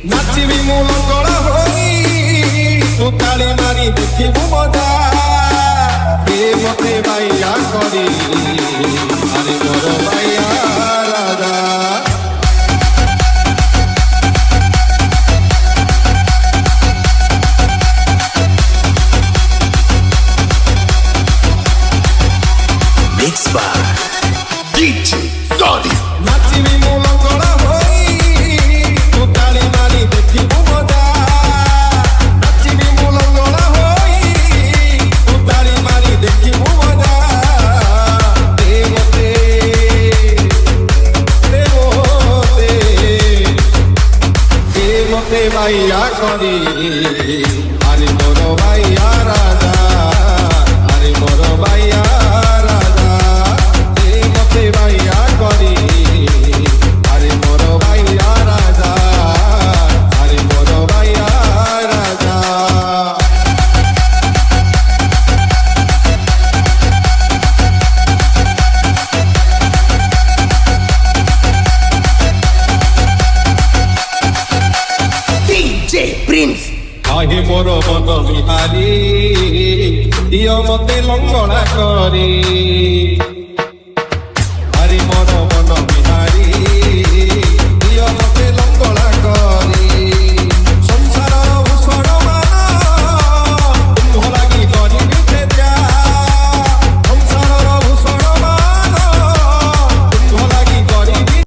নাচিবি মূল করা হই তু তালি মারি দেখিবু মজা কে মতে বাইয়া করি আরে মোর বাইয়া রাজা Mixed by DJ Zodi. নাচিবি মূল করা হই তু তালি মারি দেখিবু মজা নাচিবি মূল করা হই তু তালি মারি দেখিবু মজা কে মতে কে মতে বাইয়া করি আরে মোর বাইয়া রাজা আরে মোর বাইয়া রাজা কে মতে বাইয়া করি আরে মোর বাইয়া রাজা আরে মোর বাইয়া রাজা DJ Prince. আহি মোর মন বিহারি দিয় মতে লঙ্গনা করি